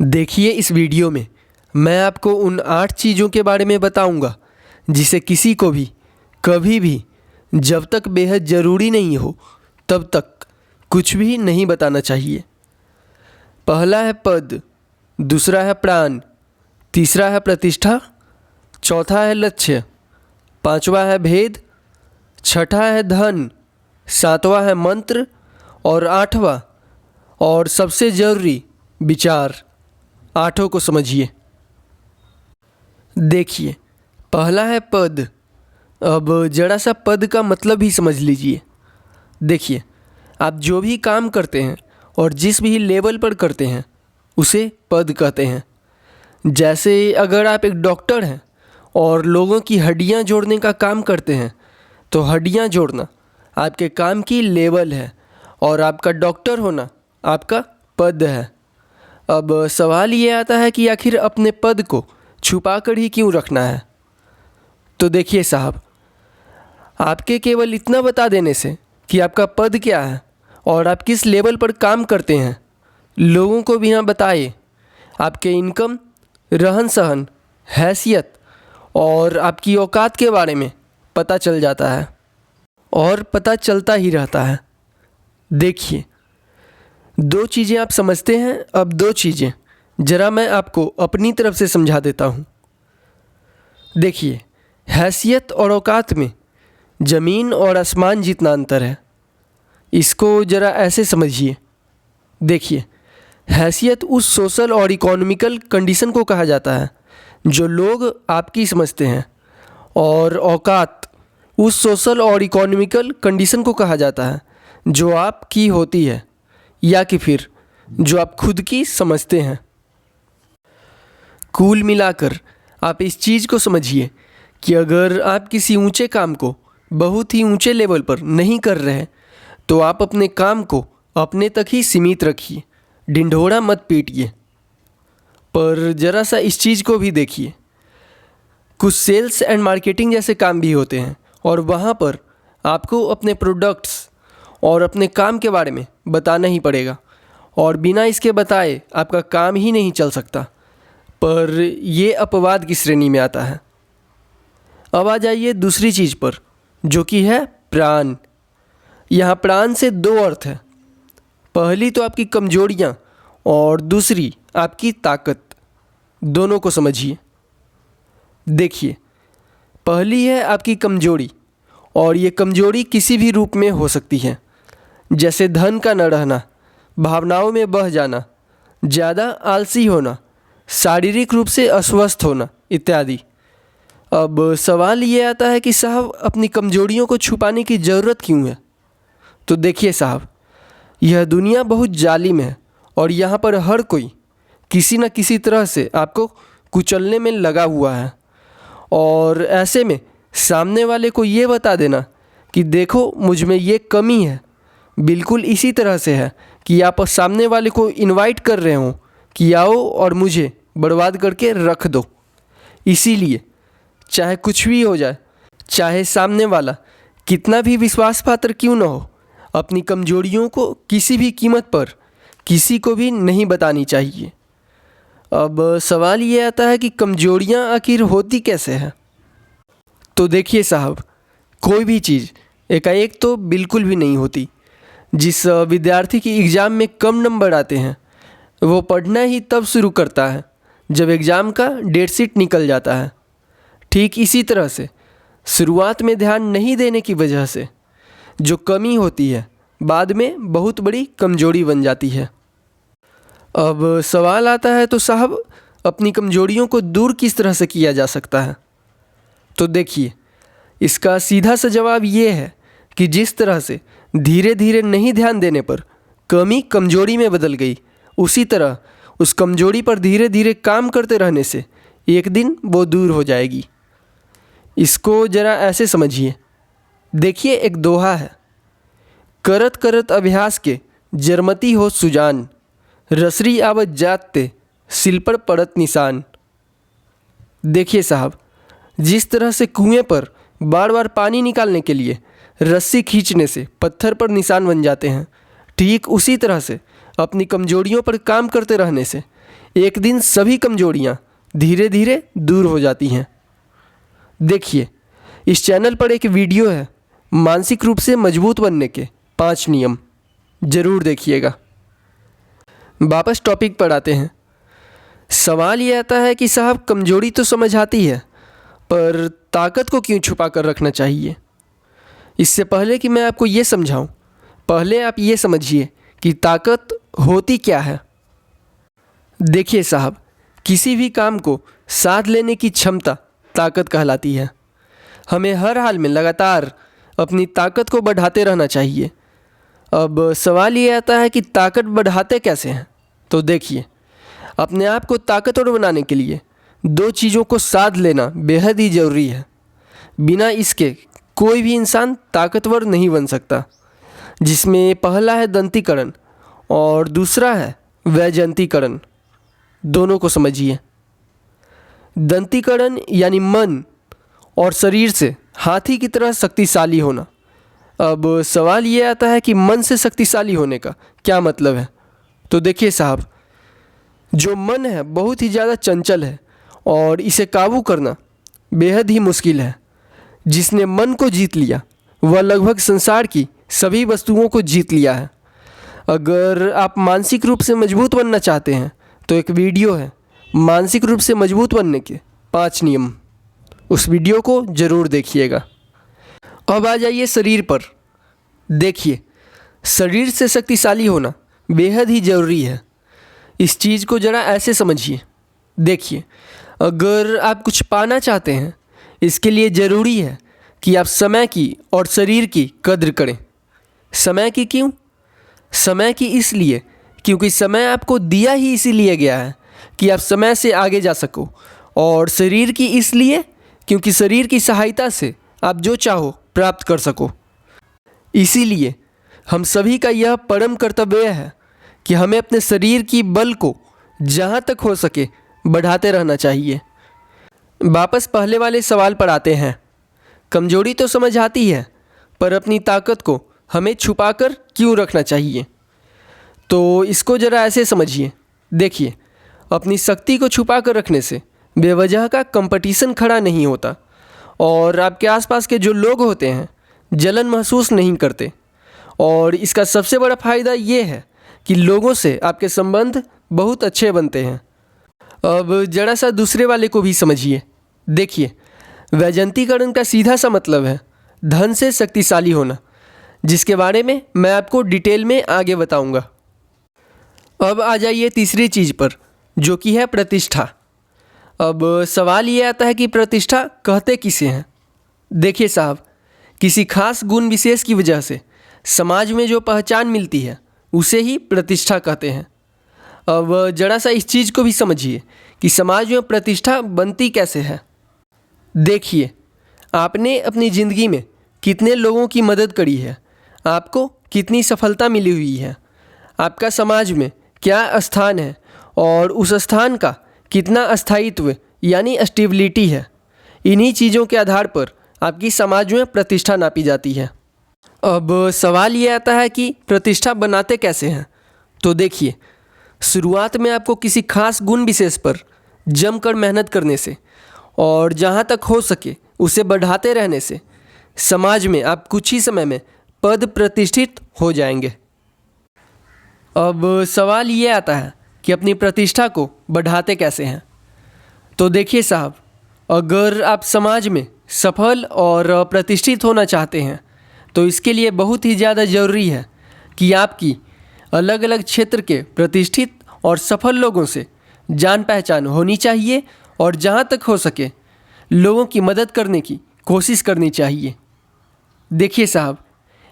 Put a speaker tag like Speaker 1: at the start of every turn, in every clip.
Speaker 1: देखिए, इस वीडियो में मैं आपको उन 8 चीज़ों के बारे में बताऊंगा जिसे किसी को भी कभी भी जब तक बेहद ज़रूरी नहीं हो तब तक कुछ भी नहीं बताना चाहिए। पहला है पद, दूसरा है प्राण, तीसरा है प्रतिष्ठा, चौथा है लक्ष्य, पांचवा है भेद, छठा है धन, सातवां है मंत्र और आठवां और सबसे ज़रूरी विचार। आठों को समझिए। देखिए, पहला है पद। अब जरा सा पद का मतलब ही समझ लीजिए। देखिए, आप जो भी काम करते हैं और जिस भी लेवल पर करते हैं उसे पद कहते हैं। जैसे अगर आप एक डॉक्टर हैं और लोगों की हड्डियां जोड़ने का काम करते हैं तो हड्डियां जोड़ना आपके काम की लेवल है और आपका डॉक्टर होना आपका पद है। अब सवाल ये आता है कि आखिर अपने पद को छुपा कर ही क्यों रखना है। तो देखिए साहब, आपके केवल इतना बता देने से कि आपका पद क्या है और आप किस लेवल पर काम करते हैं, लोगों को भी यहाँ बताए, आपके इनकम, रहन सहन, हैसियत और आपकी औकात के बारे में पता चल जाता है और पता चलता ही रहता है। देखिए, 2 चीज़ें आप समझते हैं, अब 2 चीज़ें ज़रा मैं आपको अपनी तरफ से समझा देता हूँ। देखिए, हैसियत और औकात में ज़मीन और आसमान जितना अंतर है। इसको ज़रा ऐसे समझिए। देखिए, हैसियत उस सोशल और इकोनॉमिकल कंडीशन को कहा जाता है जो लोग आपकी समझते हैं, और औकात उस सोशल और इकोनॉमिकल कंडीशन को कहा जाता है जो आपकी होती है या कि फिर जो आप खुद की समझते हैं। कुल मिलाकर आप इस चीज़ को समझिए कि अगर आप किसी ऊंचे काम को बहुत ही ऊंचे लेवल पर नहीं कर रहे तो आप अपने काम को अपने तक ही सीमित रखिए, ढिंढोरा मत पीटिए। पर ज़रा सा इस चीज़ को भी देखिए, कुछ सेल्स एंड मार्केटिंग जैसे काम भी होते हैं और वहाँ पर आपको अपने प्रोडक्ट्स और अपने काम के बारे में बताना ही पड़ेगा, और बिना इसके बताए आपका काम ही नहीं चल सकता। पर ये अपवाद की श्रेणी में आता है। अब आ जाइए दूसरी चीज़ पर, जो कि है प्राण। यहाँ प्राण से 2 अर्थ है। पहली तो आपकी कमजोरियाँ और दूसरी आपकी ताकत। दोनों को समझिए। देखिए, पहली है आपकी कमजोरी, और ये कमजोरी किसी भी रूप में हो सकती है, जैसे धन का न रहना, भावनाओं में बह जाना, ज़्यादा आलसी होना, शारीरिक रूप से अस्वस्थ होना इत्यादि। अब सवाल ये आता है कि साहब, अपनी कमजोरियों को छुपाने की ज़रूरत क्यों है। तो देखिए साहब, यह दुनिया बहुत जालिम है और यहाँ पर हर कोई किसी न किसी तरह से आपको कुचलने में लगा हुआ है, और ऐसे में सामने वाले को ये बता देना कि देखो मुझ में ये कमी है, बिल्कुल इसी तरह से है कि आप सामने वाले को इनवाइट कर रहे हो कि आओ और मुझे बर्बाद करके रख दो। इसीलिए चाहे कुछ भी हो जाए, चाहे सामने वाला कितना भी विश्वास पात्र क्यों न हो, अपनी कमजोरियों को किसी भी कीमत पर किसी को भी नहीं बतानी चाहिए। अब सवाल ये आता है कि कमजोरियां आखिर होती कैसे हैं। तो देखिए साहब, कोई भी चीज़ एकाएक तो बिल्कुल भी नहीं होती। जिस विद्यार्थी की एग्ज़ाम में कम नंबर आते हैं वो पढ़ना ही तब शुरू करता है जब एग्ज़ाम का डेट शीट निकल जाता है। ठीक इसी तरह से शुरुआत में ध्यान नहीं देने की वजह से जो कमी होती है बाद में बहुत बड़ी कमजोरी बन जाती है। अब सवाल आता है, तो साहब अपनी कमजोरियों को दूर किस तरह से किया जा सकता है। तो देखिए, इसका सीधा सा जवाब ये है कि जिस तरह से धीरे धीरे नहीं ध्यान देने पर कमी कमजोरी में बदल गई, उसी तरह उस कमजोरी पर धीरे धीरे काम करते रहने से एक दिन वो दूर हो जाएगी। इसको ज़रा ऐसे समझिए। देखिए, एक दोहा है, करत करत अभ्यास के जरमती हो सुजान, रसरी आवत जात ते सिल पर पड़त निशान। देखिए साहब, जिस तरह से कुएं पर बार बार पानी निकालने के लिए रस्सी खींचने से पत्थर पर निशान बन जाते हैं, ठीक उसी तरह से अपनी कमजोरियों पर काम करते रहने से एक दिन सभी कमजोरियां धीरे धीरे दूर हो जाती हैं। देखिए, इस चैनल पर एक वीडियो है मानसिक रूप से मजबूत बनने के 5 नियम, ज़रूर देखिएगा। वापस टॉपिक पर आते हैं। सवाल ये आता है कि साहब, कमजोरी तो समझ आती है, पर ताकत को क्यों छुपा कर रखना चाहिए? इससे पहले कि मैं आपको ये समझाऊं, पहले आप ये समझिए कि ताकत होती क्या है। देखिए साहब, किसी भी काम को साथ लेने की क्षमता ताकत कहलाती है। हमें हर हाल में लगातार अपनी ताकत को बढ़ाते रहना चाहिए। अब सवाल ये आता है कि ताकत बढ़ाते कैसे हैं? तो देखिए, अपने आप को ताकतवर बनाने के लिए 2 चीज़ों को साथ लेना बेहद ही ज़रूरी है। बिना इसके कोई भी इंसान ताकतवर नहीं बन सकता, जिसमें पहला है दंतीकरण और दूसरा है वैजयंतीकरण। दोनों को समझिए। दंतीकरण यानी मन और शरीर से हाथी की तरह शक्तिशाली होना। अब सवाल ये आता है कि मन से शक्तिशाली होने का क्या मतलब है? तो देखिए साहब, जो मन है बहुत ही ज़्यादा चंचल है और इसे काबू करना बेहद ही मुश्किल है। जिसने मन को जीत लिया वह लगभग संसार की सभी वस्तुओं को जीत लिया है। अगर आप मानसिक रूप से मजबूत बनना चाहते हैं तो एक वीडियो है मानसिक रूप से मजबूत बनने के 5 नियम, उस वीडियो को ज़रूर देखिएगा। अब आ जाइए शरीर पर। देखिए, शरीर से शक्तिशाली होना बेहद ही ज़रूरी है। इस चीज़ को ज़रा ऐसे समझिए। देखिए, अगर आप कुछ पाना चाहते हैं, इसके लिए ज़रूरी है कि आप समय की और शरीर की कद्र करें। समय की क्यों? समय की इसलिए क्योंकि समय आपको दिया ही इसीलिए गया है कि आप समय से आगे जा सको, और शरीर की इसलिए क्योंकि शरीर की सहायता से आप जो चाहो प्राप्त कर सको। इसीलिए हम सभी का यह परम कर्तव्य है कि हमें अपने शरीर की बल को जहाँ तक हो सके बढ़ाते रहना चाहिए। वापस पहले वाले सवाल पर आते हैं। कमजोरी तो समझ आती है, पर अपनी ताकत को हमें छुपाकर क्यों रखना चाहिए? तो इसको ज़रा ऐसे समझिए। देखिए, अपनी शक्ति को छुपा कर रखने से बेवजह का कंपटीशन खड़ा नहीं होता और आपके आसपास के जो लोग होते हैं जलन महसूस नहीं करते। और इसका सबसे बड़ा फ़ायदा ये है कि लोगों से आपके संबंध बहुत अच्छे बनते हैं। अब जरा सा दूसरे वाले को भी समझिए। देखिए, वैजयंतीकरण का सीधा सा मतलब है धन से शक्तिशाली होना, जिसके बारे में मैं आपको डिटेल में आगे बताऊंगा। अब आ जाइए तीसरी चीज़ पर, जो कि है प्रतिष्ठा। अब सवाल ये आता है कि प्रतिष्ठा कहते किसे हैं? देखिए साहब, किसी खास गुण विशेष की वजह से समाज में जो पहचान मिलती है उसे ही प्रतिष्ठा कहते हैं। अब जरा सा इस चीज़ को भी समझिए कि समाज में प्रतिष्ठा बनती कैसे है। देखिए, आपने अपनी ज़िंदगी में कितने लोगों की मदद करी है, आपको कितनी सफलता मिली हुई है, आपका समाज में क्या स्थान है और उस स्थान का कितना स्थायित्व यानी स्टेबिलिटी है। इन्हीं चीज़ों के आधार पर आपकी समाज में प्रतिष्ठा नापी जाती है। अब सवाल ये आता है कि प्रतिष्ठा बनाते कैसे हैं? तो देखिए, शुरुआत में आपको किसी खास गुण विशेष पर जमकर मेहनत करने से और जहाँ तक हो सके उसे बढ़ाते रहने से समाज में आप कुछ ही समय में पद प्रतिष्ठित हो जाएंगे। अब सवाल ये आता है कि अपनी प्रतिष्ठा को बढ़ाते कैसे हैं? तो देखिए साहब, अगर आप समाज में सफल और प्रतिष्ठित होना चाहते हैं तो इसके लिए बहुत ही ज़्यादा ज़रूरी है कि आपकी अलग अलग क्षेत्र के प्रतिष्ठित और सफल लोगों से जान पहचान होनी चाहिए और जहाँ तक हो सके लोगों की मदद करने की कोशिश करनी चाहिए। देखिए साहब,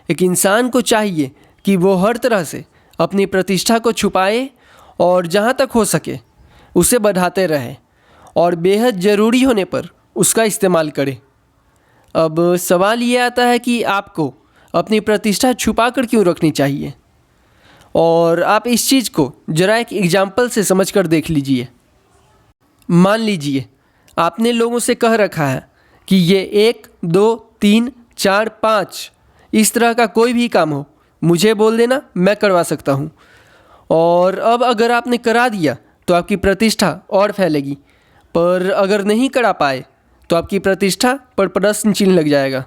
Speaker 1: एक इंसान को चाहिए कि वो हर तरह से अपनी प्रतिष्ठा को छुपाए और जहाँ तक हो सके उसे बढ़ाते रहे और बेहद ज़रूरी होने पर उसका इस्तेमाल करे। अब सवाल ये आता है कि आपको अपनी प्रतिष्ठा छुपा कर क्यों रखनी चाहिए, और आप इस चीज़ को ज़रा एक एग्जाम्पल से समझ कर देख लीजिए। मान लीजिए आपने लोगों से कह रखा है कि ये 1, 2, 3, 4, 5 इस तरह का कोई भी काम हो मुझे बोल देना, मैं करवा सकता हूँ। और अब अगर आपने करा दिया तो आपकी प्रतिष्ठा और फैलेगी, पर अगर नहीं करा पाए तो आपकी प्रतिष्ठा पर प्रश्न चिन्ह लग जाएगा।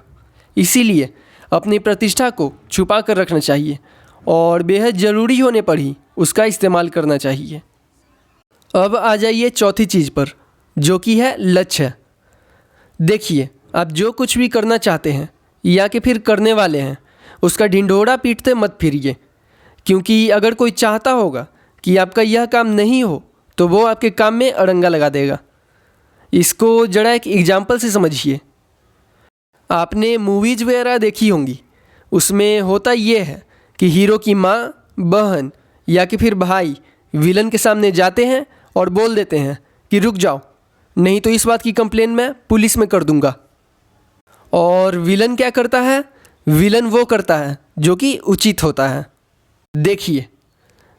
Speaker 1: इसीलिए अपनी प्रतिष्ठा को छुपा कर रखना चाहिए और बेहद ज़रूरी होने पर ही उसका इस्तेमाल करना चाहिए। अब आ जाइए चौथी चीज़ पर, जो कि है लक्ष्य। देखिए, आप जो कुछ भी करना चाहते हैं या कि फिर करने वाले हैं, उसका ढिंढोरा पीटते मत फिरिए, क्योंकि अगर कोई चाहता होगा कि आपका यह काम नहीं हो तो वो आपके काम में अड़ंगा लगा देगा। इसको जरा एक एग्जाम्पल से समझिए। आपने मूवीज़ वगैरह देखी होंगी, उसमें होता ये है कि हीरो की माँ, बहन या कि फिर भाई विलन के सामने जाते हैं और बोल देते हैं कि रुक जाओ, नहीं तो इस बात की कंप्लेन मैं पुलिस में कर दूंगा। और विलन क्या करता है? विलन वो करता है जो कि उचित होता है। देखिए,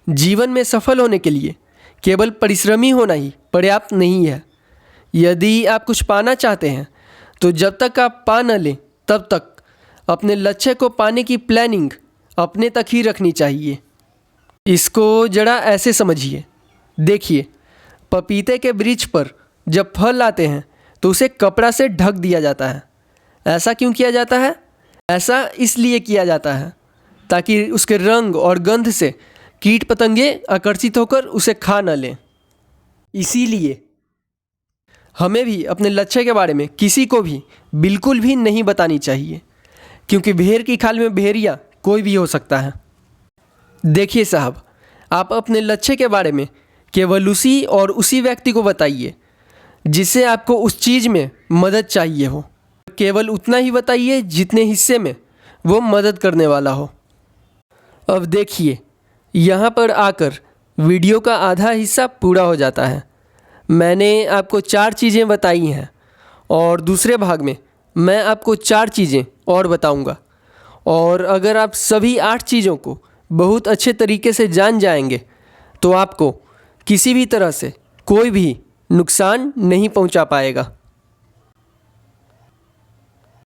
Speaker 1: जीवन में सफल होने के लिए केवल परिश्रमी होना ही पर्याप्त नहीं है। यदि आप कुछ पाना चाहते हैं तो जब तक आप पा न लें तब तक अपने लक्ष्य को पाने की प्लानिंग अपने तक ही रखनी चाहिए। इसको जरा ऐसे समझिए। देखिए, पपीते के वृक्ष पर जब फल आते हैं तो उसे कपड़ा से ढक दिया जाता है। ऐसा क्यों किया जाता है? ऐसा इसलिए किया जाता है ताकि उसके रंग और गंध से कीट पतंगे आकर्षित होकर उसे खा न लें। इसीलिए हमें भी अपने लक्ष्य के बारे में किसी को भी बिल्कुल भी नहीं बतानी चाहिए, क्योंकि भेड़ की खाल में भेड़िया कोई भी हो सकता है। देखिए साहब, आप अपने लक्ष्य के बारे में केवल उसी और उसी व्यक्ति को बताइए जिससे आपको उस चीज़ में मदद चाहिए हो। केवल उतना ही बताइए जितने हिस्से में वो मदद करने वाला हो। अब देखिए, यहाँ पर आकर वीडियो का आधा हिस्सा पूरा हो जाता है। मैंने आपको 4 चीज़ें बताई हैं और दूसरे भाग में मैं आपको 4 चीज़ें और बताऊंगा। और अगर आप सभी 8 चीज़ों को बहुत अच्छे तरीके से जान जाएंगे तो आपको किसी भी तरह से कोई भी नुकसान नहीं पहुंचा पाएगा।